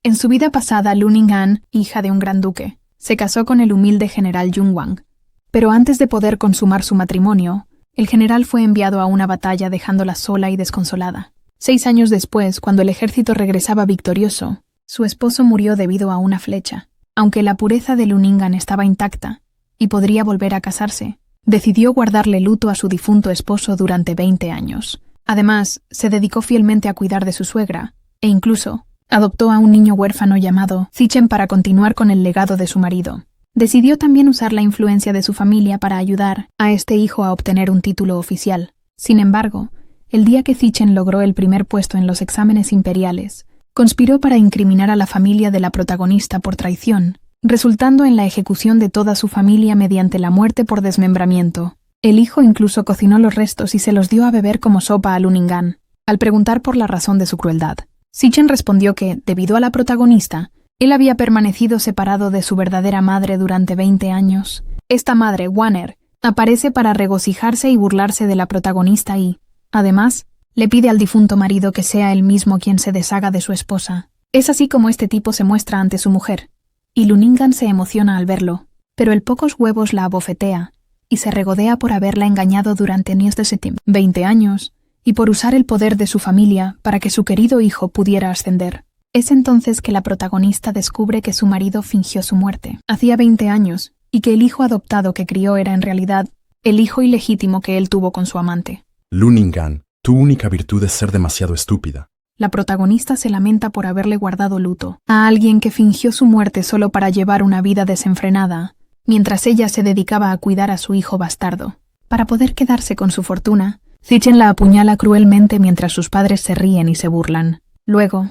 En su vida pasada, Lu Ningan, hija de un gran duque, se casó con el humilde general Yun Wang. Pero antes de poder consumar su matrimonio, el general fue enviado a una batalla dejándola sola y desconsolada. 6 años después, cuando el ejército regresaba victorioso, su esposo murió debido a una flecha. Aunque la pureza de Lu Ningan estaba intacta y podría volver a casarse, decidió guardarle luto a su difunto esposo durante 20 años. Además, se dedicó fielmente a cuidar de su suegra, e incluso adoptó a un niño huérfano llamado Zichen para continuar con el legado de su marido. Decidió también usar la influencia de su familia para ayudar a este hijo a obtener un título oficial. Sin embargo, el día que Zichen logró el primer puesto en los exámenes imperiales, conspiró para incriminar a la familia de la protagonista por traición, resultando en la ejecución de toda su familia mediante la muerte por desmembramiento. El hijo incluso cocinó los restos y se los dio a beber como sopa a Lu Ningan. Al preguntar por la razón de su crueldad, Zichen respondió que, debido a la protagonista, él había permanecido separado de su verdadera madre durante 20 años. Esta madre, Wanner, aparece para regocijarse y burlarse de la protagonista y, además, le pide al difunto marido que sea él mismo quien se deshaga de su esposa. Es así como este tipo se muestra ante su mujer, y Lu Ningan se emociona al verlo, pero el pocos huevos la abofetea y se regodea por haberla engañado durante 20 años y por usar el poder de su familia para que su querido hijo pudiera ascender. Es entonces que la protagonista descubre que su marido fingió su muerte. Hacía 20 años, y que el hijo adoptado que crió era en realidad el hijo ilegítimo que él tuvo con su amante. Lu Ningan, tu única virtud es ser demasiado estúpida. La protagonista se lamenta por haberle guardado luto a alguien que fingió su muerte solo para llevar una vida desenfrenada, mientras ella se dedicaba a cuidar a su hijo bastardo. Para poder quedarse con su fortuna, Zichen la apuñala cruelmente mientras sus padres se ríen y se burlan. Luego,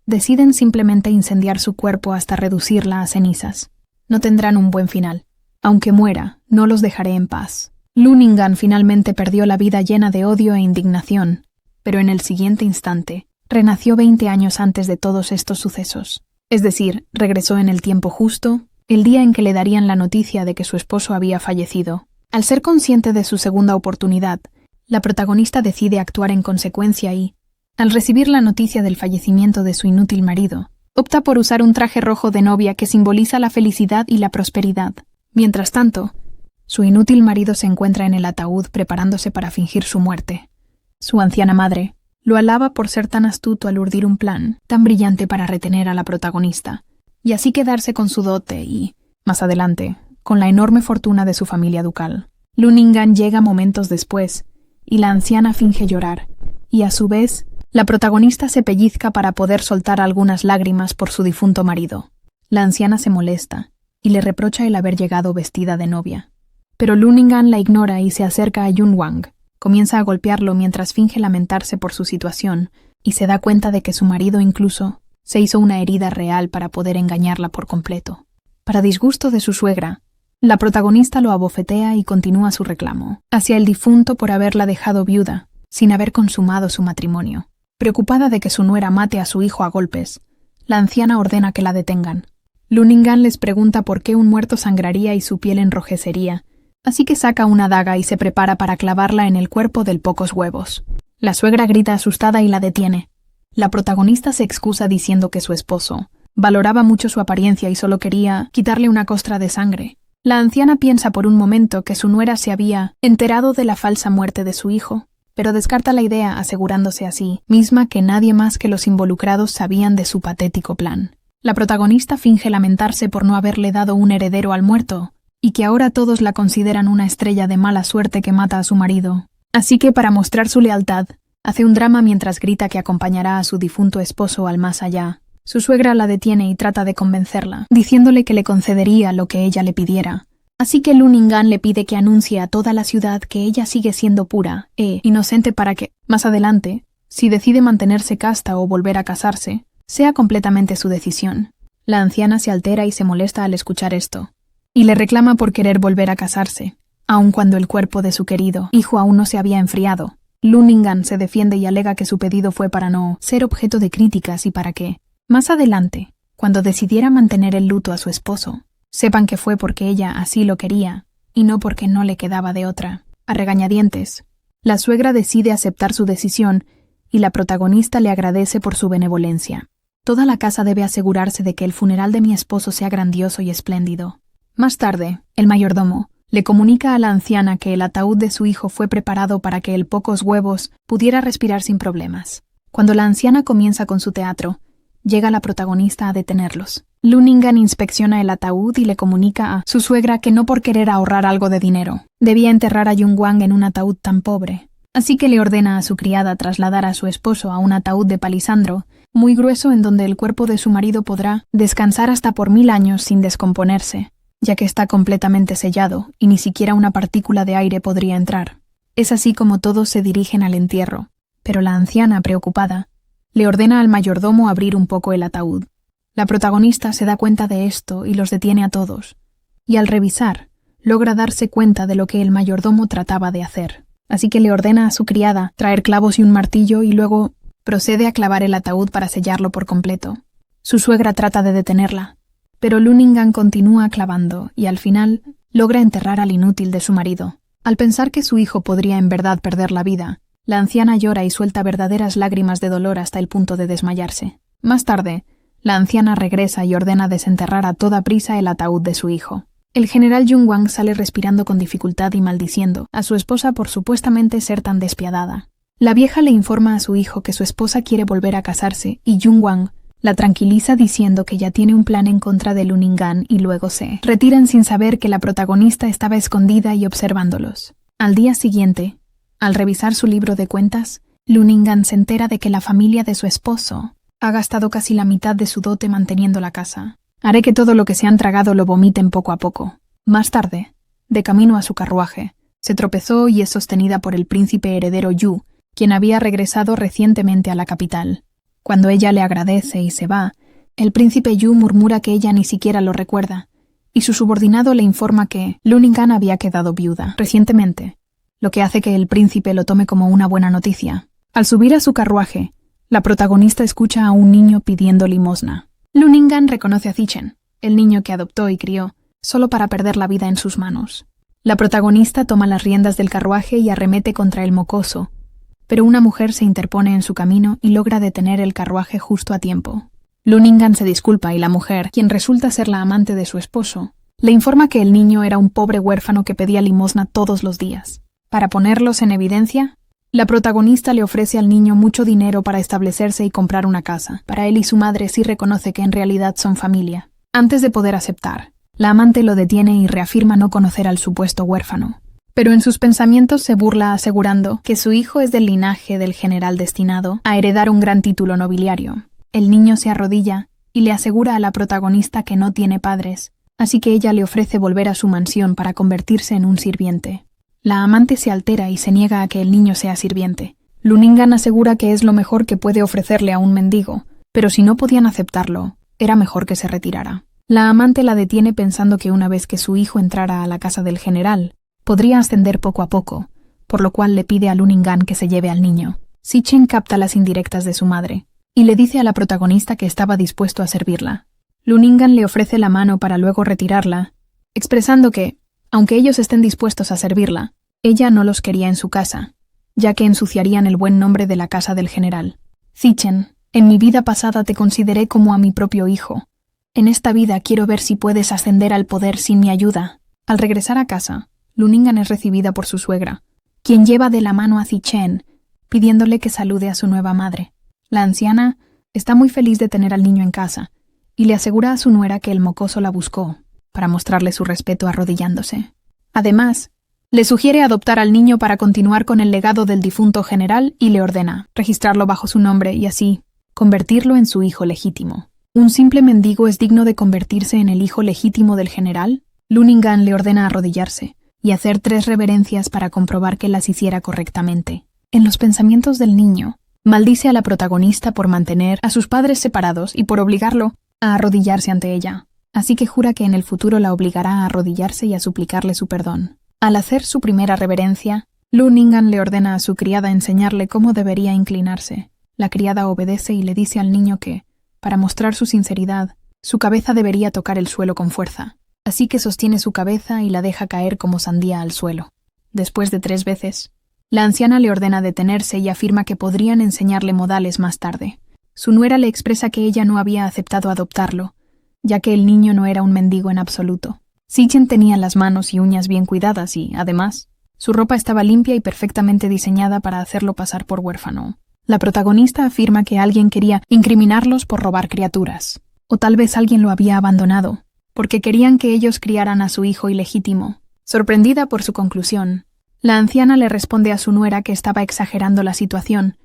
deciden simplemente incendiar su cuerpo hasta reducirla a cenizas. No tendrán un buen final. Aunque muera, no los dejaré en paz. Lu Ningan finalmente perdió la vida llena de odio e indignación, pero en el siguiente instante, renació 20 años antes de todos estos sucesos. Es decir, regresó en el tiempo justo, el día en que le darían la noticia de que su esposo había fallecido. Al ser consciente de su segunda oportunidad, la protagonista decide actuar en consecuencia y, al recibir la noticia del fallecimiento de su inútil marido, opta por usar un traje rojo de novia que simboliza la felicidad y la prosperidad. Mientras tanto, su inútil marido se encuentra en el ataúd preparándose para fingir su muerte. Su anciana madre lo alaba por ser tan astuto al urdir un plan tan brillante para retener a la protagonista, y así quedarse con su dote y, más adelante, con la enorme fortuna de su familia ducal. Lu Ningan llega momentos después, y la anciana finge llorar, y a su vez, la protagonista se pellizca para poder soltar algunas lágrimas por su difunto marido. La anciana se molesta, y le reprocha el haber llegado vestida de novia. Pero Lu Ningan la ignora y se acerca a Yun Wang. Comienza a golpearlo mientras finge lamentarse por su situación, y se da cuenta de que su marido incluso se hizo una herida real para poder engañarla por completo. Para disgusto de su suegra, la protagonista lo abofetea y continúa su reclamo hacia el difunto por haberla dejado viuda, sin haber consumado su matrimonio. Preocupada de que su nuera mate a su hijo a golpes, la anciana ordena que la detengan. Lu Ningan les pregunta por qué un muerto sangraría y su piel enrojecería, así que saca una daga y se prepara para clavarla en el cuerpo del pocos huevos. La suegra grita asustada y la detiene. La protagonista se excusa diciendo que su esposo valoraba mucho su apariencia y solo quería quitarle una costra de sangre. La anciana piensa por un momento que su nuera se había enterado de la falsa muerte de su hijo, pero descarta la idea asegurándose así misma que nadie más que los involucrados sabían de su patético plan. La protagonista finge lamentarse por no haberle dado un heredero al muerto, y que ahora todos la consideran una estrella de mala suerte que mata a su marido. Así que para mostrar su lealtad, hace un drama mientras grita que acompañará a su difunto esposo al más allá. Su suegra la detiene y trata de convencerla, diciéndole que le concedería lo que ella le pidiera. Así que Lu Ningan le pide que anuncie a toda la ciudad que ella sigue siendo pura e inocente para que, más adelante, si decide mantenerse casta o volver a casarse, sea completamente su decisión. La anciana se altera y se molesta al escuchar esto, y le reclama por querer volver a casarse, aun cuando el cuerpo de su querido hijo aún no se había enfriado. Lu Ningan se defiende y alega que su pedido fue para no ser objeto de críticas y para que, más adelante, cuando decidiera mantener el luto a su esposo, sepan que fue porque ella así lo quería y no porque no le quedaba de otra. A regañadientes, la suegra decide aceptar su decisión y la protagonista le agradece por su benevolencia. Toda la casa debe asegurarse de que el funeral de mi esposo sea grandioso y espléndido. Más tarde, el mayordomo le comunica a la anciana que el ataúd de su hijo fue preparado para que el pocos huevos pudiera respirar sin problemas. Cuando la anciana comienza con su teatro, llega la protagonista a detenerlos. Lunningan inspecciona el ataúd y le comunica a su suegra que no por querer ahorrar algo de dinero debía enterrar a Jung-Wang en un ataúd tan pobre. Así que le ordena a su criada trasladar a su esposo a un ataúd de palisandro muy grueso en donde el cuerpo de su marido podrá descansar hasta por 1000 años sin descomponerse, ya que está completamente sellado y ni siquiera una partícula de aire podría entrar. Es así como todos se dirigen al entierro, pero la anciana, preocupada, le ordena al mayordomo abrir un poco el ataúd. La protagonista se da cuenta de esto y los detiene a todos, y al revisar, logra darse cuenta de lo que el mayordomo trataba de hacer. Así que le ordena a su criada traer clavos y un martillo y luego procede a clavar el ataúd para sellarlo por completo. Su suegra trata de detenerla, pero Lunningan continúa clavando y al final logra enterrar al inútil de su marido. Al pensar que su hijo podría en verdad perder la vida, la anciana llora y suelta verdaderas lágrimas de dolor hasta el punto de desmayarse. Más tarde, la anciana regresa y ordena desenterrar a toda prisa el ataúd de su hijo. El general Jung-Wang sale respirando con dificultad y maldiciendo a su esposa por supuestamente ser tan despiadada. La vieja le informa a su hijo que su esposa quiere volver a casarse y Jung-Wang la tranquiliza diciendo que ya tiene un plan en contra de Lunningan y luego se retiran sin saber que la protagonista estaba escondida y observándolos. Al día siguiente, al revisar su libro de cuentas, Lunningan se entera de que la familia de su esposo ha gastado casi la mitad de su dote manteniendo la casa. Haré que todo lo que se han tragado lo vomiten poco a poco. Más tarde, de camino a su carruaje, se tropezó y es sostenida por el príncipe heredero Yu, quien había regresado recientemente a la capital. Cuando ella le agradece y se va, el príncipe Yu murmura que ella ni siquiera lo recuerda, y su subordinado le informa que Lunningan había quedado viuda recientemente, lo que hace que el príncipe lo tome como una buena noticia. Al subir a su carruaje, la protagonista escucha a un niño pidiendo limosna. Lunningan reconoce a Zichen, el niño que adoptó y crió, solo para perder la vida en sus manos. La protagonista toma las riendas del carruaje y arremete contra el mocoso, pero una mujer se interpone en su camino y logra detener el carruaje justo a tiempo. Lunningan se disculpa y la mujer, quien resulta ser la amante de su esposo, le informa que el niño era un pobre huérfano que pedía limosna todos los días. Para ponerlos en evidencia, la protagonista le ofrece al niño mucho dinero para establecerse y comprar una casa. Para él y su madre sí reconoce que en realidad son familia. Antes de poder aceptar, la amante lo detiene y reafirma no conocer al supuesto huérfano. Pero en sus pensamientos se burla asegurando que su hijo es del linaje del general destinado a heredar un gran título nobiliario. El niño se arrodilla y le asegura a la protagonista que no tiene padres, así que ella le ofrece volver a su mansión para convertirse en un sirviente. La amante se altera y se niega a que el niño sea sirviente. Lunningan asegura que es lo mejor que puede ofrecerle a un mendigo, pero si no podían aceptarlo, era mejor que se retirara. La amante la detiene pensando que una vez que su hijo entrara a la casa del general, podría ascender poco a poco, por lo cual le pide a Lunningan que se lleve al niño. Zichen capta las indirectas de su madre, y le dice a la protagonista que estaba dispuesto a servirla. Lunningan le ofrece la mano para luego retirarla, expresando que, aunque ellos estén dispuestos a servirla, ella no los quería en su casa, ya que ensuciarían el buen nombre de la casa del general. Zichen, en mi vida pasada te consideré como a mi propio hijo. En esta vida quiero ver si puedes ascender al poder sin mi ayuda. Al regresar a casa, Lunningan es recibida por su suegra, quien lleva de la mano a Zichen, pidiéndole que salude a su nueva madre. La anciana está muy feliz de tener al niño en casa, y le asegura a su nuera que el mocoso la buscó, para mostrarle su respeto arrodillándose. Además, le sugiere adoptar al niño para continuar con el legado del difunto general y le ordena registrarlo bajo su nombre y así convertirlo en su hijo legítimo. ¿Un simple mendigo es digno de convertirse en el hijo legítimo del general? Lunningan le ordena arrodillarse y hacer 3 reverencias para comprobar que las hiciera correctamente. En los pensamientos del niño, maldice a la protagonista por mantener a sus padres separados y por obligarlo a arrodillarse ante ella. Así que jura que en el futuro la obligará a arrodillarse y a suplicarle su perdón. Al hacer su primera reverencia, Lunningan le ordena a su criada enseñarle cómo debería inclinarse. La criada obedece y le dice al niño que, para mostrar su sinceridad, su cabeza debería tocar el suelo con fuerza. Así que sostiene su cabeza y la deja caer como sandía al suelo. Después de 3 veces, la anciana le ordena detenerse y afirma que podrían enseñarle modales más tarde. Su nuera le expresa que ella no había aceptado adoptarlo, ya que el niño no era un mendigo en absoluto. Sichen tenía las manos y uñas bien cuidadas y, además, su ropa estaba limpia y perfectamente diseñada para hacerlo pasar por huérfano. La protagonista afirma que alguien quería incriminarlos por robar criaturas, o tal vez alguien lo había abandonado, porque querían que ellos criaran a su hijo ilegítimo. Sorprendida por su conclusión, la anciana le responde a su nuera que estaba exagerando la situación,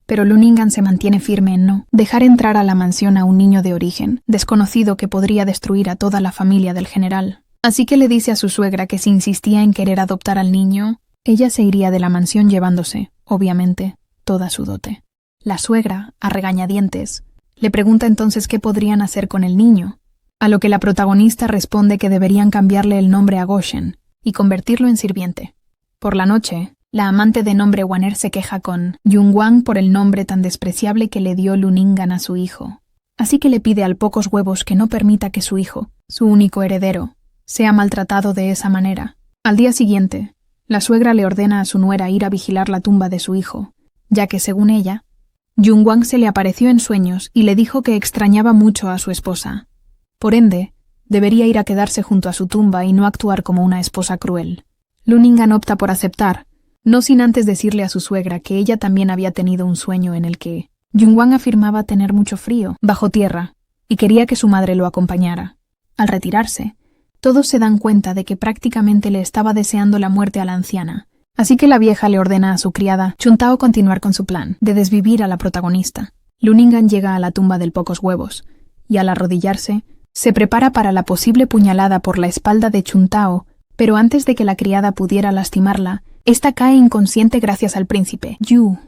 pero Luningan se mantiene firme en no dejar entrar a la mansión a un niño de origen desconocido que podría destruir a toda la familia del general. Así que le dice a su suegra que si insistía en querer adoptar al niño, ella se iría de la mansión llevándose, obviamente, toda su dote. La suegra, a regañadientes, le pregunta entonces qué podrían hacer con el niño, a lo que la protagonista responde que deberían cambiarle el nombre a Goshen y convertirlo en sirviente. Por la noche, la amante de nombre Waner se queja con Yunwang por el nombre tan despreciable que le dio Luningan a su hijo. Así que le pide al pocos huevos que no permita que su hijo, su único heredero, sea maltratado de esa manera. Al día siguiente, la suegra le ordena a su nuera ir a vigilar la tumba de su hijo, ya que, según ella, Yunwang se le apareció en sueños y le dijo que extrañaba mucho a su esposa. Por ende, debería ir a quedarse junto a su tumba y no actuar como una esposa cruel. Luningan opta por aceptar, no sin antes decirle a su suegra que ella también había tenido un sueño en el que Yunwang afirmaba tener mucho frío bajo tierra y quería que su madre lo acompañara. Al retirarse, todos se dan cuenta de que prácticamente le estaba deseando la muerte a la anciana, así que la vieja le ordena a su criada Chuntao continuar con su plan de desvivir a la protagonista. Luningan llega a la tumba del pocos huevos y al arrodillarse, se prepara para la posible puñalada por la espalda de Chuntao, pero antes de que la criada pudiera lastimarla, ésta cae inconsciente gracias al príncipe, Yu.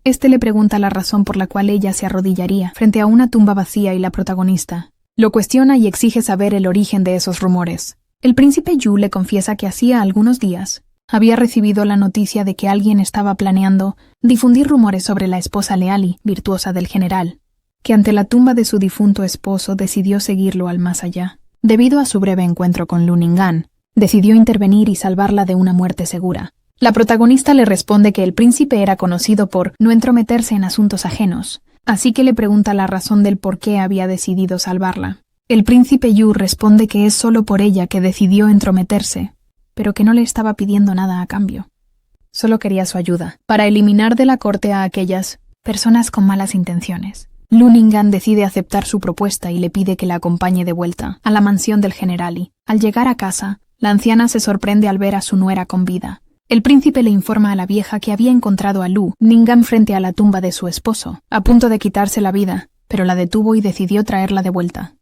Este le pregunta la razón por la cual ella se arrodillaría frente a una tumba vacía y la protagonista lo cuestiona y exige saber el origen de esos rumores. El príncipe Yu le confiesa que hacía algunos días había recibido la noticia de que alguien estaba planeando difundir rumores sobre la esposa leal y virtuosa del general, que ante la tumba de su difunto esposo decidió seguirlo al más allá. Debido a su breve encuentro con Luningan, decidió intervenir y salvarla de una muerte segura. La protagonista le responde que el príncipe era conocido por no entrometerse en asuntos ajenos, así que le pregunta la razón del por qué había decidido salvarla. El príncipe Yu responde que es solo por ella que decidió entrometerse, pero que no le estaba pidiendo nada a cambio. Solo quería su ayuda, para eliminar de la corte a aquellas personas con malas intenciones. Luningan decide aceptar su propuesta y le pide que la acompañe de vuelta a la mansión del general y, al llegar a casa, la anciana se sorprende al ver a su nuera con vida. El príncipe le informa a la vieja que había encontrado a Luningan frente a la tumba de su esposo, a punto de quitarse la vida, pero la detuvo y decidió traerla de vuelta.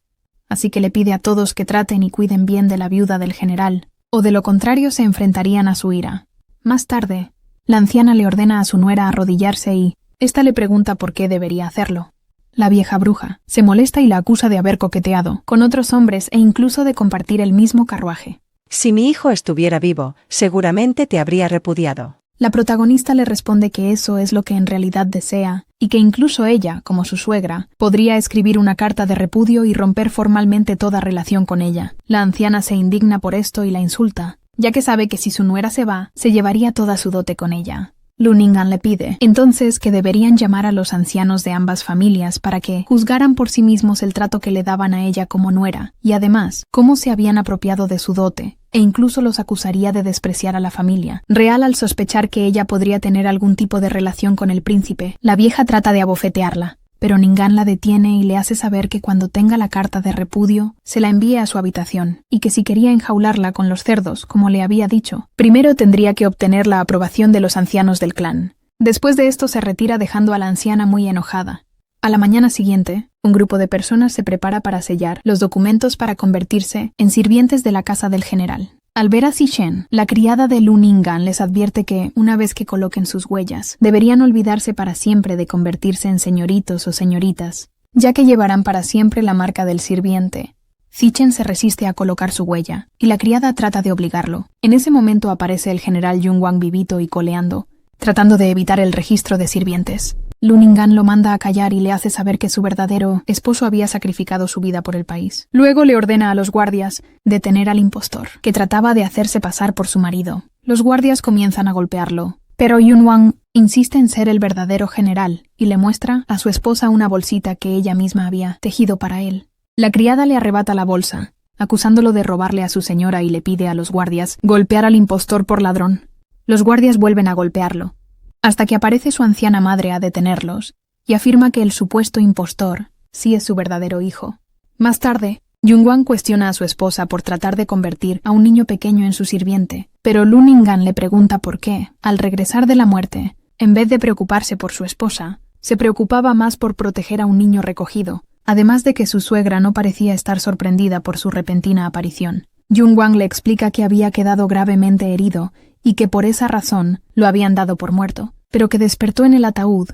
Así que le pide a todos que traten y cuiden bien de la viuda del general, o de lo contrario se enfrentarían a su ira. Más tarde, la anciana le ordena a su nuera arrodillarse y ésta le pregunta por qué debería hacerlo. La vieja bruja se molesta y la acusa de haber coqueteado con otros hombres e incluso de compartir el mismo carruaje. Si mi hijo estuviera vivo, seguramente te habría repudiado. La protagonista le responde que eso es lo que en realidad desea, y que incluso ella, como su suegra, podría escribir una carta de repudio y romper formalmente toda relación con ella. La anciana se indigna por esto y la insulta, ya que sabe que si su nuera se va, se llevaría toda su dote con ella. Luningan le pide, entonces, que deberían llamar a los ancianos de ambas familias para que juzgaran por sí mismos el trato que le daban a ella como nuera, y además, cómo se habían apropiado de su dote, e incluso los acusaría de despreciar a la familia real al sospechar que ella podría tener algún tipo de relación con el príncipe. La vieja trata de abofetearla, pero Ningan la detiene y le hace saber que cuando tenga la carta de repudio, se la envíe a su habitación, y que si quería enjaularla con los cerdos, como le había dicho, primero tendría que obtener la aprobación de los ancianos del clan. Después de esto se retira dejando a la anciana muy enojada. A la mañana siguiente, un grupo de personas se prepara para sellar los documentos para convertirse en sirvientes de la casa del general. Al ver a Sichen, la criada de Luningan les advierte que, una vez que coloquen sus huellas, deberían olvidarse para siempre de convertirse en señoritos o señoritas, ya que llevarán para siempre la marca del sirviente. Sichen se resiste a colocar su huella, y la criada trata de obligarlo. En ese momento aparece el general Yunwang vivito y coleando, tratando de evitar el registro de sirvientes. Luningan lo manda a callar y le hace saber que su verdadero esposo había sacrificado su vida por el país. Luego le ordena a los guardias detener al impostor, que trataba de hacerse pasar por su marido. Los guardias comienzan a golpearlo, pero Yunwang Insiste en ser el verdadero general y le muestra a su esposa una bolsita que ella misma había tejido para él. La criada le arrebata la bolsa, acusándolo de robarle a su señora, y le pide a los guardias golpear al impostor por ladrón. Los guardias vuelven a golpearlo, hasta que aparece su anciana madre a detenerlos y afirma que el supuesto impostor sí es su verdadero hijo. Más tarde, Jung-hwan cuestiona a su esposa por tratar de convertir a un niño pequeño en su sirviente, pero Lu Ning-an le pregunta por qué, al regresar de la muerte, en vez de preocuparse por su esposa, se preocupaba más por proteger a un niño recogido, además de que su suegra no parecía estar sorprendida por su repentina aparición. Jung-hwan le explica que había quedado gravemente herido y que por esa razón lo habían dado por muerto, pero que despertó en el ataúd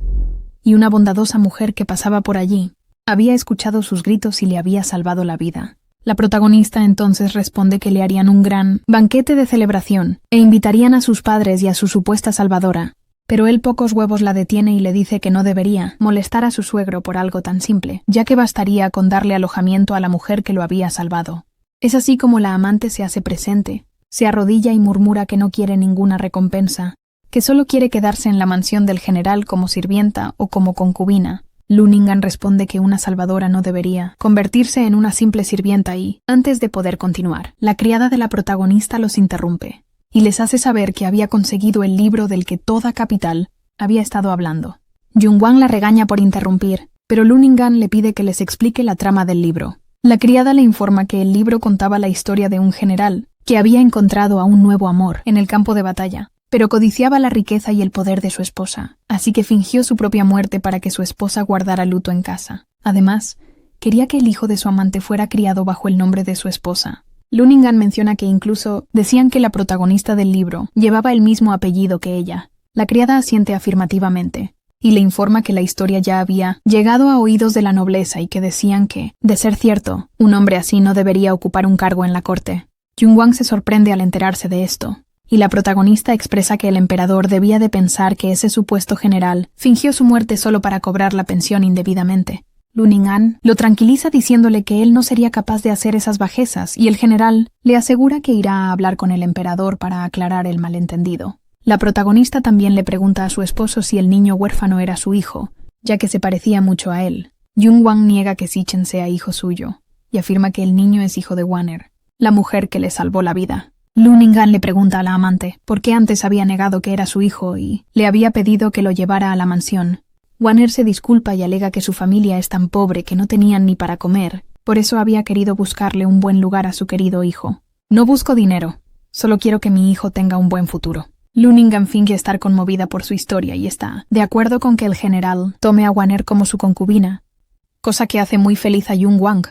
y una bondadosa mujer que pasaba por allí había escuchado sus gritos y le había salvado la vida. La protagonista entonces responde que le harían un gran banquete de celebración e invitarían a sus padres y a su supuesta salvadora, pero él pocos huevos la detiene y le dice que no debería molestar a su suegro por algo tan simple, ya que bastaría con darle alojamiento a la mujer que lo había salvado. Es así como la amante se hace presente, se arrodilla y murmura que no quiere ninguna recompensa, que solo quiere quedarse en la mansión del general como sirvienta o como concubina. Lu Ning-an responde que una salvadora no debería convertirse en una simple sirvienta y, antes de poder continuar, la criada de la protagonista los interrumpe y les hace saber que había conseguido el libro del que toda capital había estado hablando. Jung-hwan la regaña por interrumpir, pero Lu Ning-an le pide que les explique la trama del libro. La criada le informa que el libro contaba la historia de un general que había encontrado a un nuevo amor en el campo de batalla, pero codiciaba la riqueza y el poder de su esposa, así que fingió su propia muerte para que su esposa guardara luto en casa. Además, quería que el hijo de su amante fuera criado bajo el nombre de su esposa. Lu Ning-an menciona que incluso decían que la protagonista del libro llevaba el mismo apellido que ella. La criada asiente afirmativamente y le informa que la historia ya había llegado a oídos de la nobleza y que decían que, de ser cierto, un hombre así no debería ocupar un cargo en la corte. Jung-hwan se sorprende al enterarse de esto, y la protagonista expresa que el emperador debía de pensar que ese supuesto general fingió su muerte solo para cobrar la pensión indebidamente. Lu Ning-an lo tranquiliza diciéndole que él no sería capaz de hacer esas bajezas y el general le asegura que irá a hablar con el emperador para aclarar el malentendido. La protagonista también le pregunta a su esposo si el niño huérfano era su hijo, ya que se parecía mucho a él. Jung-hwan niega que Si-chen sea hijo suyo y afirma que el niño es hijo de Wanner, la mujer que le salvó la vida. Lu Ning-an le pregunta a la amante por qué antes había negado que era su hijo y le había pedido que lo llevara a la mansión. Wanner se disculpa y alega que su familia es tan pobre que no tenían ni para comer, por eso había querido buscarle un buen lugar a su querido hijo. No busco dinero, solo quiero que mi hijo tenga un buen futuro. Lu Ning-an finge estar conmovida por su historia y está de acuerdo con que el general tome a Wanner como su concubina, cosa que hace muy feliz a Jung-hwan,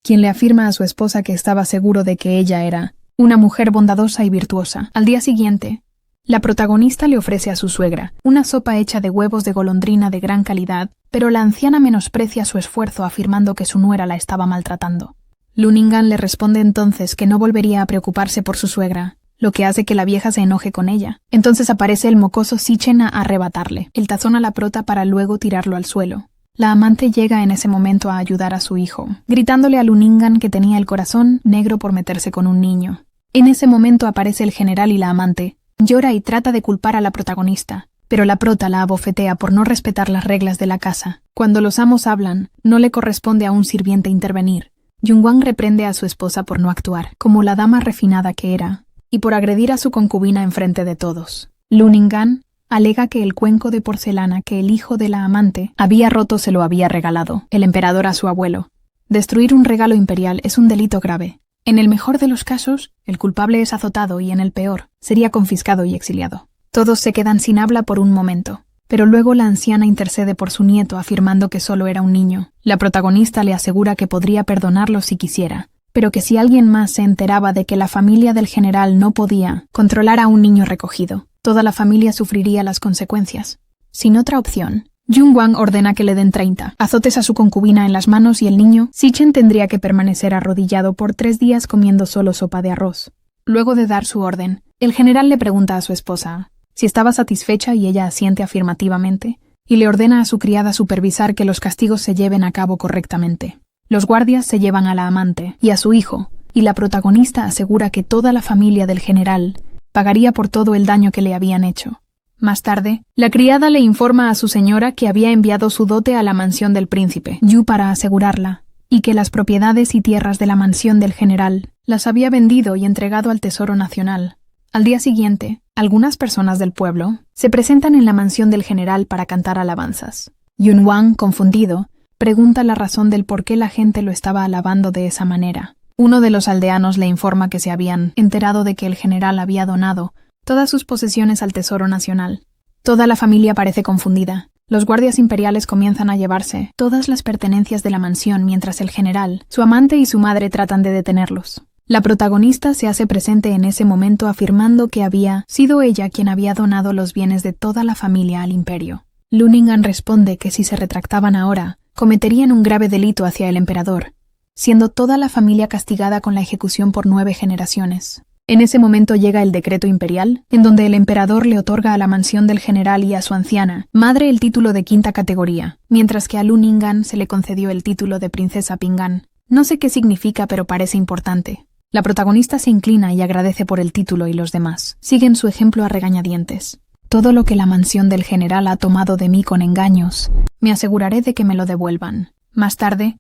quien le afirma a su esposa que estaba seguro de que ella era una mujer bondadosa y virtuosa. Al día siguiente, la protagonista le ofrece a su suegra una sopa hecha de huevos de golondrina de gran calidad, pero la anciana menosprecia su esfuerzo afirmando que su nuera la estaba maltratando. Lu Ning-an le responde entonces que no volvería a preocuparse por su suegra, lo que hace que la vieja se enoje con ella. Entonces aparece el mocoso Si-chen a arrebatarle el tazón a la prota para luego tirarlo al suelo. La amante llega en ese momento a ayudar a su hijo, gritándole a Lu Ning-an que tenía el corazón negro por meterse con un niño. En ese momento aparece el general y la amante llora y trata de culpar a la protagonista, pero la prota la abofetea por no respetar las reglas de la casa. Cuando los amos hablan, no le corresponde a un sirviente intervenir. Jung-hwan reprende a su esposa por no actuar como la dama refinada que era y por agredir a su concubina enfrente de todos. Lu Ning-an alega que el cuenco de porcelana que el hijo de la amante había roto se lo había regalado el emperador a su abuelo. Destruir un regalo imperial es un delito grave. En el mejor de los casos, el culpable es azotado y en el peor, sería confiscado y exiliado. Todos se quedan sin habla por un momento, pero luego la anciana intercede por su nieto afirmando que solo era un niño. La protagonista le asegura que podría perdonarlo si quisiera, pero que si alguien más se enteraba de que la familia del general no podía controlar a un niño recogido, toda la familia sufriría las consecuencias. Sin otra opción, Jung-hwan ordena que le den 30 azotes a su concubina en las manos y el niño, Si-chen, tendría que permanecer arrodillado por 3 días comiendo solo sopa de arroz. Luego de dar su orden, el general le pregunta a su esposa si estaba satisfecha y ella asiente afirmativamente, y le ordena a su criada supervisar que los castigos se lleven a cabo correctamente. Los guardias se llevan a la amante y a su hijo, y la protagonista asegura que toda la familia del general pagaría por todo el daño que le habían hecho. Más tarde, la criada le informa a su señora que había enviado su dote a la mansión del príncipe, Yu, para asegurarla, y que las propiedades y tierras de la mansión del general las había vendido y entregado al Tesoro Nacional. Al día siguiente, algunas personas del pueblo se presentan en la mansión del general para cantar alabanzas. Yun Wang, confundido, pregunta la razón del por qué la gente lo estaba alabando de esa manera. Uno de los aldeanos le informa que se habían enterado de que el general había donado todas sus posesiones al Tesoro Nacional. Toda la familia parece confundida. Los guardias imperiales comienzan a llevarse todas las pertenencias de la mansión mientras el general, su amante y su madre tratan de detenerlos. La protagonista se hace presente en ese momento afirmando que había sido ella quien había donado los bienes de toda la familia al imperio. Luningan responde que si se retractaban ahora, cometerían un grave delito hacia el emperador, siendo toda la familia castigada con la ejecución por 9 generaciones. En ese momento llega el decreto imperial, en donde el emperador le otorga a la mansión del general y a su anciana madre el título de 5ª categoría, mientras que a Luningan se le concedió el título de princesa Pingan. No sé qué significa, pero parece importante. La protagonista se inclina y agradece por el título y los demás siguen su ejemplo a regañadientes. Todo lo que la mansión del general ha tomado de mí con engaños, me aseguraré de que me lo devuelvan. Más tarde,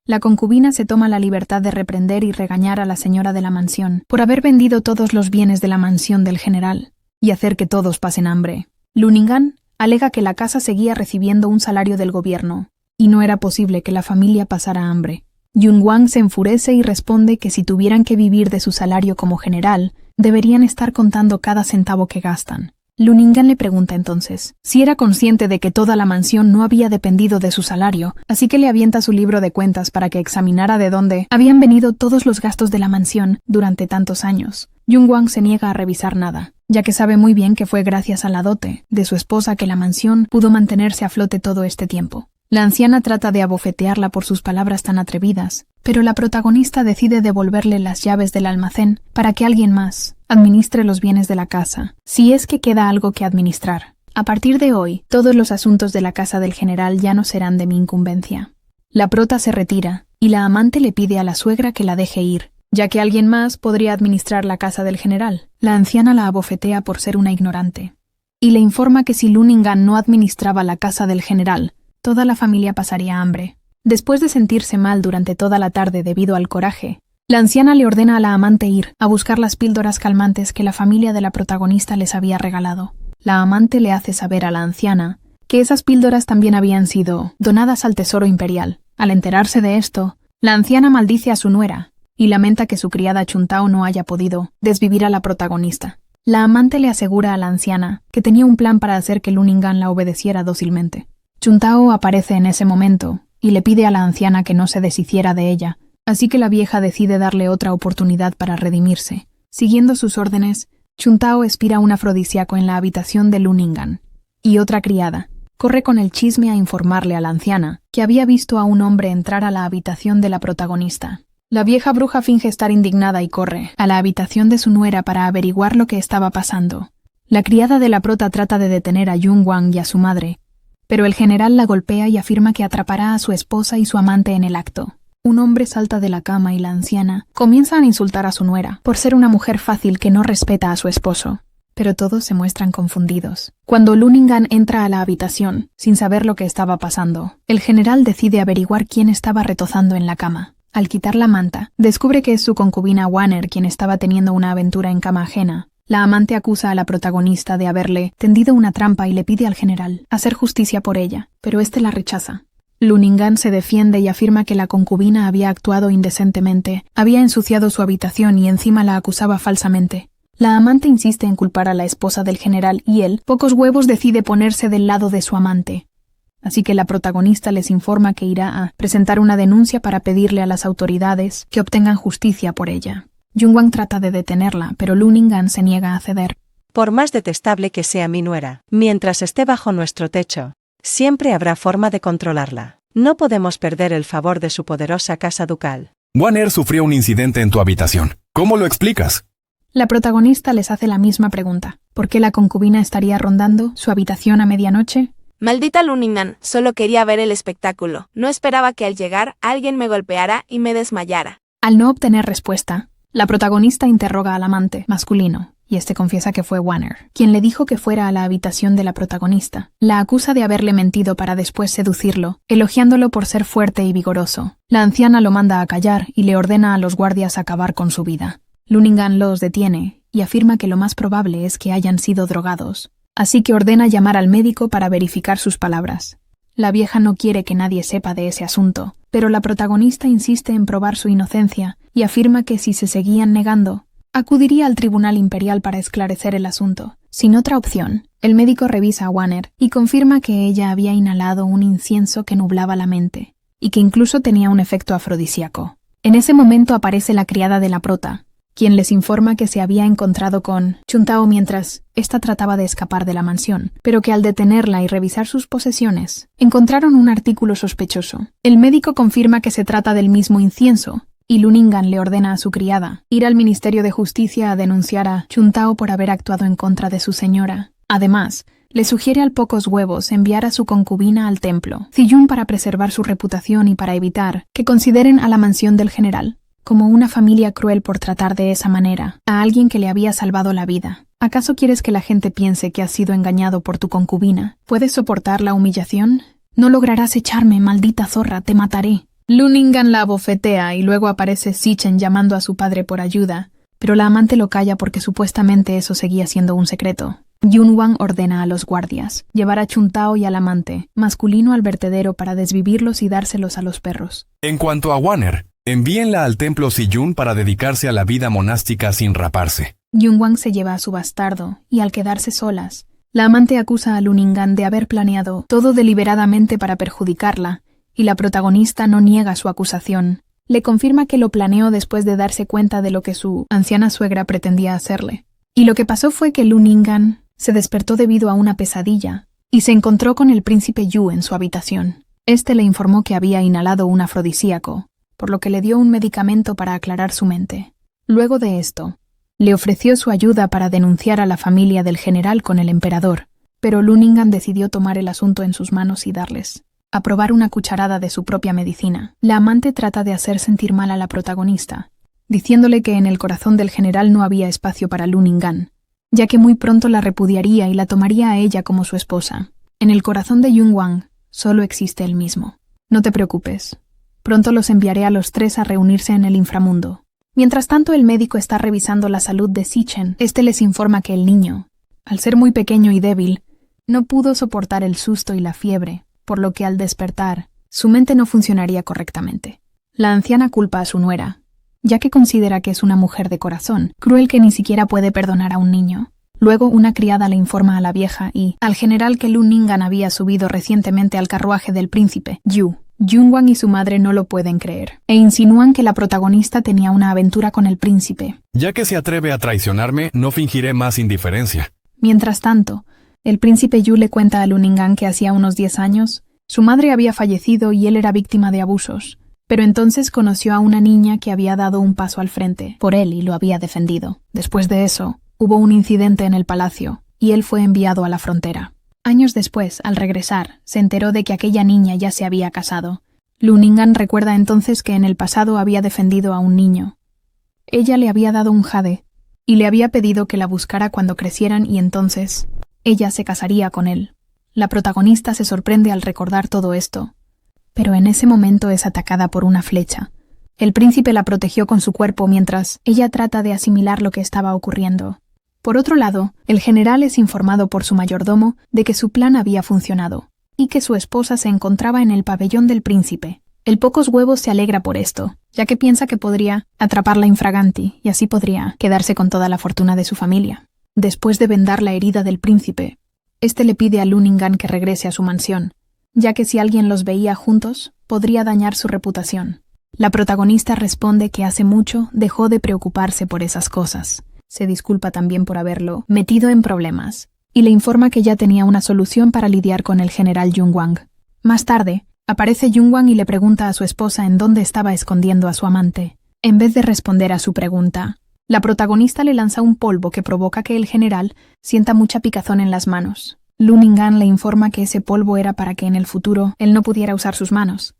la concubina se toma la libertad de reprender y regañar a la señora de la mansión por haber vendido todos los bienes de la mansión del general y hacer que todos pasen hambre. Luningan alega que la casa seguía recibiendo un salario del gobierno y no era posible que la familia pasara hambre. Yun Wang se enfurece y responde que si tuvieran que vivir de su salario como general, deberían estar contando cada centavo que gastan. Luningan le pregunta entonces si era consciente de que toda la mansión no había dependido de su salario, así que le avienta su libro de cuentas para que examinara de dónde habían venido todos los gastos de la mansión durante tantos años. Yun Wang se niega a revisar nada, ya que sabe muy bien que fue gracias a la dote de su esposa que la mansión pudo mantenerse a flote todo este tiempo. La anciana trata de abofetearla por sus palabras tan atrevidas, pero la protagonista decide devolverle las llaves del almacén para que alguien más administre los bienes de la casa, si es que queda algo que administrar. A partir de hoy, todos los asuntos de la casa del general ya no serán de mi incumbencia. La prota se retira, y la amante le pide a la suegra que la deje ir, ya que alguien más podría administrar la casa del general. La anciana la abofetea por ser una ignorante, y le informa que si Luningan no administraba la casa del general, toda la familia pasaría hambre. Después de sentirse mal durante toda la tarde debido al coraje, la anciana le ordena a la amante ir a buscar las píldoras calmantes que la familia de la protagonista les había regalado. La amante le hace saber a la anciana que esas píldoras también habían sido donadas al Tesoro Imperial. Al enterarse de esto, la anciana maldice a su nuera y lamenta que su criada Chuntao no haya podido desvivir a la protagonista. La amante le asegura a la anciana que tenía un plan para hacer que Luningan la obedeciera dócilmente. Chuntao aparece en ese momento y le pide a la anciana que no se deshiciera de ella, así que la vieja decide darle otra oportunidad para redimirse. Siguiendo sus órdenes, Chuntao expira un afrodisíaco en la habitación de Luningan, y otra criada corre con el chisme a informarle a la anciana que había visto a un hombre entrar a la habitación de la protagonista. La vieja bruja finge estar indignada y corre a la habitación de su nuera para averiguar lo que estaba pasando. La criada de la prota trata de detener a Yun Wang y a su madre, pero el general la golpea y afirma que atrapará a su esposa y su amante en el acto. Un hombre salta de la cama y la anciana comienza a insultar a su nuera por ser una mujer fácil que no respeta a su esposo. Pero todos se muestran confundidos. Cuando Luningan entra a la habitación, sin saber lo que estaba pasando, el general decide averiguar quién estaba retozando en la cama. Al quitar la manta, descubre que es su concubina Wanner quien estaba teniendo una aventura en cama ajena. La amante acusa a la protagonista de haberle tendido una trampa y le pide al general hacer justicia por ella, pero este la rechaza. Luningan se defiende y afirma que la concubina había actuado indecentemente, había ensuciado su habitación y encima la acusaba falsamente. La amante insiste en culpar a la esposa del general y él, pocos huevos, decide ponerse del lado de su amante. Así que la protagonista les informa que irá a presentar una denuncia para pedirle a las autoridades que obtengan justicia por ella. Yun Wang trata de detenerla, pero Luningan se niega a ceder. Por más detestable que sea mi nuera, mientras esté bajo nuestro techo, siempre habrá forma de controlarla. No podemos perder el favor de su poderosa casa ducal. Wanner sufrió un incidente en tu habitación. ¿Cómo lo explicas? La protagonista les hace la misma pregunta. ¿Por qué la concubina estaría rondando su habitación a medianoche? Maldita Luningan, solo quería ver el espectáculo. No esperaba que al llegar alguien me golpeara y me desmayara. Al no obtener respuesta, la protagonista interroga al amante, masculino, y este confiesa que fue Wanner quien le dijo que fuera a la habitación de la protagonista. La acusa de haberle mentido para después seducirlo, elogiándolo por ser fuerte y vigoroso. La anciana lo manda a callar y le ordena a los guardias acabar con su vida. Lunningham los detiene y afirma que lo más probable es que hayan sido drogados, así que ordena llamar al médico para verificar sus palabras. La vieja no quiere que nadie sepa de ese asunto, pero la protagonista insiste en probar su inocencia y afirma que si se seguían negando, acudiría al Tribunal Imperial para esclarecer el asunto. Sin otra opción, el médico revisa a Wanner y confirma que ella había inhalado un incienso que nublaba la mente, y que incluso tenía un efecto afrodisíaco. En ese momento aparece la criada de la prota, quien les informa que se había encontrado con Chuntao mientras ésta trataba de escapar de la mansión, pero que al detenerla y revisar sus posesiones, encontraron un artículo sospechoso. El médico confirma que se trata del mismo incienso, y Lunningham le ordena a su criada ir al Ministerio de Justicia a denunciar a Chuntao por haber actuado en contra de su señora. Además, le sugiere al Pocos Huevos enviar a su concubina al templo, Ziyun, para preservar su reputación y para evitar que consideren a la mansión del general como una familia cruel por tratar de esa manera a alguien que le había salvado la vida. ¿Acaso quieres que la gente piense que has sido engañado por tu concubina? ¿Puedes soportar la humillación? No lograrás echarme, maldita zorra, te mataré. Lunningham la abofetea y luego aparece Zichen llamando a su padre por ayuda, pero la amante lo calla porque supuestamente eso seguía siendo un secreto. Yunwan ordena a los guardias llevar a Chuntao y al amante masculino al vertedero para desvivirlos y dárselos a los perros. En cuanto a Wanner, envíenla al templo Ziyun para dedicarse a la vida monástica sin raparse. Yunwan se lleva a su bastardo y al quedarse solas, la amante acusa a Lunningham de haber planeado todo deliberadamente para perjudicarla, y la protagonista no niega su acusación. Le confirma que lo planeó después de darse cuenta de lo que su anciana suegra pretendía hacerle. Y lo que pasó fue que Lunningham se despertó debido a una pesadilla y se encontró con el príncipe Yu en su habitación. Este le informó que había inhalado un afrodisíaco, por lo que le dio un medicamento para aclarar su mente. Luego de esto, le ofreció su ayuda para denunciar a la familia del general con el emperador, pero Lunningham decidió tomar el asunto en sus manos y darles a probar una cucharada de su propia medicina. La amante trata de hacer sentir mal a la protagonista, diciéndole que en el corazón del general no había espacio para Lunningham, ya que muy pronto la repudiaría y la tomaría a ella como su esposa. En el corazón de Yunwan solo existe él mismo. No te preocupes. Pronto los enviaré a los tres a reunirse en el inframundo. Mientras tanto, el médico está revisando la salud de Zichen. Este les informa que el niño, al ser muy pequeño y débil, no pudo soportar el susto y la fiebre, por lo que al despertar, su mente no funcionaría correctamente. La anciana culpa a su nuera, ya que considera que es una mujer de corazón, cruel que ni siquiera puede perdonar a un niño. Luego una criada le informa a la vieja y al general que Lunningham había subido recientemente al carruaje del príncipe Yu. Yunwan y su madre no lo pueden creer, e insinúan que la protagonista tenía una aventura con el príncipe. Ya que se atreve a traicionarme, no fingiré más indiferencia. Mientras tanto, el príncipe Yu le cuenta a Lunningham que hacía unos 10 años, su madre había fallecido y él era víctima de abusos, pero entonces conoció a una niña que había dado un paso al frente por él y lo había defendido. Después de eso, hubo un incidente en el palacio, y él fue enviado a la frontera. Años después, al regresar, se enteró de que aquella niña ya se había casado. Lunningham recuerda entonces que en el pasado había defendido a un niño. Ella le había dado un jade, y le había pedido que la buscara cuando crecieran y entonces ella se casaría con él. La protagonista se sorprende al recordar todo esto, pero en ese momento es atacada por una flecha. El príncipe la protegió con su cuerpo mientras ella trata de asimilar lo que estaba ocurriendo. Por otro lado, el general es informado por su mayordomo de que su plan había funcionado y que su esposa se encontraba en el pabellón del príncipe. El Pocos Huevos se alegra por esto, ya que piensa que podría atraparla infraganti y así podría quedarse con toda la fortuna de su familia. Después de vendar la herida del príncipe, este le pide a Lunningham que regrese a su mansión, ya que si alguien los veía juntos, podría dañar su reputación. La protagonista responde que hace mucho dejó de preocuparse por esas cosas. Se disculpa también por haberlo metido en problemas, y le informa que ya tenía una solución para lidiar con el general Yunwan. Más tarde, aparece Yunwan y le pregunta a su esposa en dónde estaba escondiendo a su amante. En vez de responder a su pregunta, la protagonista le lanza un polvo que provoca que el general sienta mucha picazón en las manos. Lunningham le informa que ese polvo era para que en el futuro él no pudiera usar sus manos.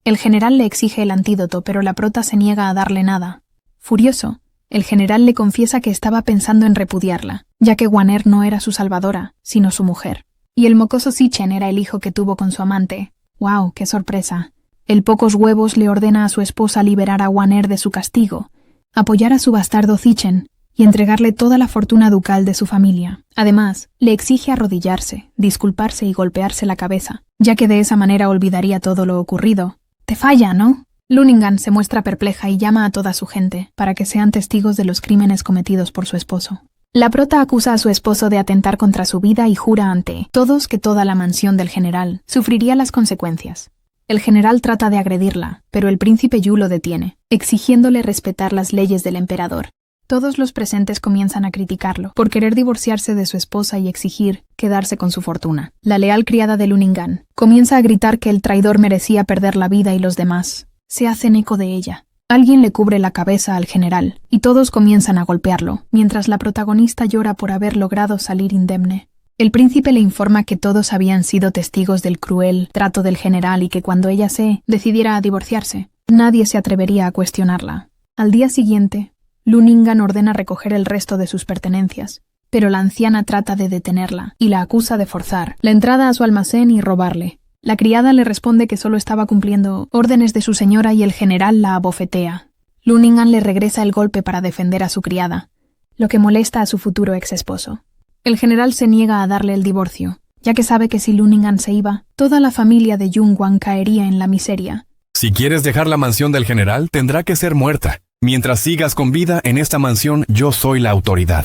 El general le exige el antídoto, pero la prota se niega a darle nada. Furioso, El general le confiesa que estaba pensando en repudiarla, ya que Waner no era su salvadora, sino su mujer. Y el mocoso Sitchen era el hijo que tuvo con su amante. ¡Wow! ¡Qué sorpresa! El pocos huevos le ordena a su esposa liberar a Waner de su castigo, apoyar a su bastardo Sitchen y entregarle toda la fortuna ducal de su familia. Además, le exige arrodillarse, disculparse y golpearse la cabeza, ya que de esa manera olvidaría todo lo ocurrido. «Te falla, ¿no?». Luningan se muestra perpleja y llama a toda su gente para que sean testigos de los crímenes cometidos por su esposo. La prota acusa a su esposo de atentar contra su vida y jura ante todos que toda la mansión del general sufriría las consecuencias. El general trata de agredirla, pero el príncipe Yu lo detiene, exigiéndole respetar las leyes del emperador. Todos los presentes comienzan a criticarlo por querer divorciarse de su esposa y exigir quedarse con su fortuna. La leal criada de Luningan comienza a gritar que el traidor merecía perder la vida y los demás se hacen eco de ella. Alguien le cubre la cabeza al general y todos comienzan a golpearlo, mientras la protagonista llora por haber logrado salir indemne. El príncipe le informa que todos habían sido testigos del cruel trato del general y que cuando ella se decidiera a divorciarse, nadie se atrevería a cuestionarla. Al día siguiente, Luningan ordena recoger el resto de sus pertenencias, pero la anciana trata de detenerla y la acusa de forzar la entrada a su almacén y robarle. La criada le responde que solo estaba cumpliendo órdenes de su señora y el general la abofetea. Luningan le regresa el golpe para defender a su criada, lo que molesta a su futuro ex esposo. El general se niega a darle el divorcio, ya que sabe que si Luningan se iba, toda la familia de Yunguang caería en la miseria. Si quieres dejar la mansión del general, tendrá que ser muerta. Mientras sigas con vida en esta mansión, yo soy la autoridad.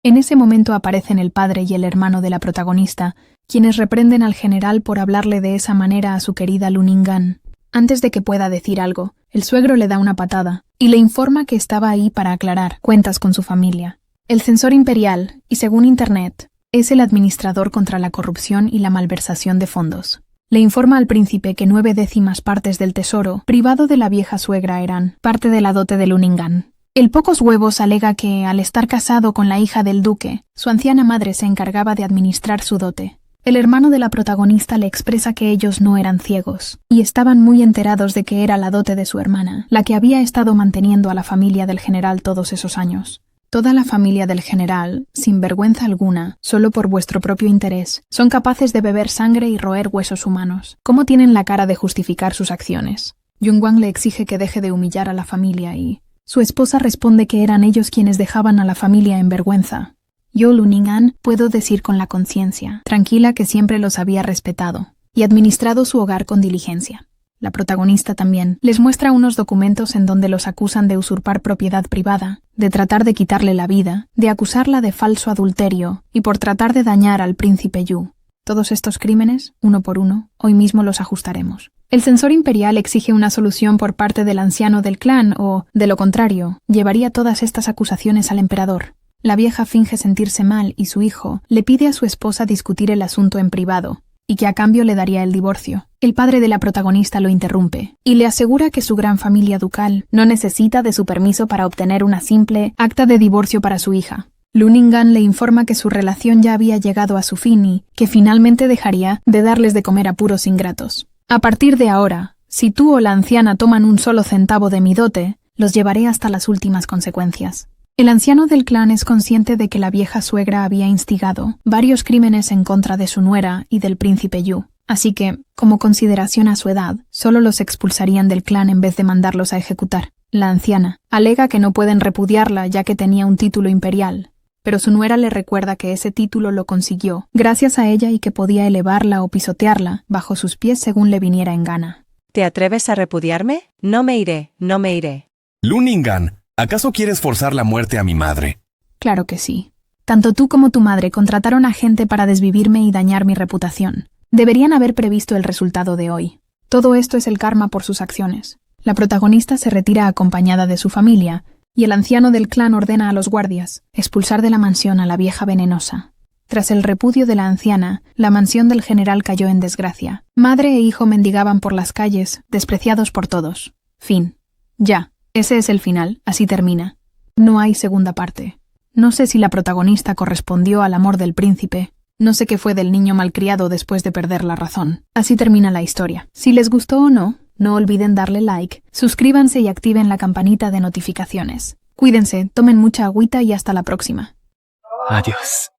En ese momento aparecen el padre y el hermano de la protagonista, quienes reprenden al general por hablarle de esa manera a su querida Luningan. Antes de que pueda decir algo, el suegro le da una patada y le informa que estaba ahí para aclarar cuentas con su familia. El censor imperial, y según Internet, es el administrador contra la corrupción y la malversación de fondos. Le informa al príncipe que 9/10 partes del tesoro privado de la vieja suegra eran parte de la dote de Luningan. El pocos huevos alega que, al estar casado con la hija del duque, su anciana madre se encargaba de administrar su dote. El hermano de la protagonista le expresa que ellos no eran ciegos, y estaban muy enterados de que era la dote de su hermana, la que había estado manteniendo a la familia del general todos esos años. Toda la familia del general, sin vergüenza alguna, solo por vuestro propio interés, son capaces de beber sangre y roer huesos humanos. ¿Cómo tienen la cara de justificar sus acciones? Yunguang le exige que deje de humillar a la familia y su esposa responde que eran ellos quienes dejaban a la familia en vergüenza. Yo, Luningan, puedo decir con la conciencia, tranquila, que siempre los había respetado y administrado su hogar con diligencia. La protagonista también les muestra unos documentos en donde los acusan de usurpar propiedad privada, de tratar de quitarle la vida, de acusarla de falso adulterio y por tratar de dañar al príncipe Yu. Todos estos crímenes, uno por uno, hoy mismo los ajustaremos. El censor imperial exige una solución por parte del anciano del clan o, de lo contrario, llevaría todas estas acusaciones al emperador. La vieja finge sentirse mal y su hijo le pide a su esposa discutir el asunto en privado, y que a cambio le daría el divorcio. El padre de la protagonista lo interrumpe y le asegura que su gran familia ducal no necesita de su permiso para obtener una simple acta de divorcio para su hija. Luningan le informa que su relación ya había llegado a su fin y que finalmente dejaría de darles de comer a puros ingratos. A partir de ahora, si tú o la anciana toman un solo centavo de mi dote, los llevaré hasta las últimas consecuencias. El anciano del clan es consciente de que la vieja suegra había instigado varios crímenes en contra de su nuera y del príncipe Yu, así que, como consideración a su edad, solo los expulsarían del clan en vez de mandarlos a ejecutar. La anciana alega que no pueden repudiarla ya que tenía un título imperial, pero su nuera le recuerda que ese título lo consiguió gracias a ella y que podía elevarla o pisotearla bajo sus pies según le viniera en gana. ¿Te atreves a repudiarme? No me iré, no me iré. Luningan, ¿acaso quieres forzar la muerte a mi madre? Claro que sí. Tanto tú como tu madre contrataron a gente para desvivirme y dañar mi reputación. Deberían haber previsto el resultado de hoy. Todo esto es el karma por sus acciones. La protagonista se retira acompañada de su familia, y el anciano del clan ordena a los guardias expulsar de la mansión a la vieja venenosa. Tras el repudio de la anciana, la mansión del general cayó en desgracia. Madre e hijo mendigaban por las calles, despreciados por todos. Fin. Ya. Ese es el final, así termina. No hay segunda parte. No sé si la protagonista correspondió al amor del príncipe. No sé qué fue del niño malcriado después de perder la razón. Así termina la historia. Si les gustó o no, no olviden darle like, suscríbanse y activen la campanita de notificaciones. Cuídense, tomen mucha agüita y hasta la próxima. Adiós.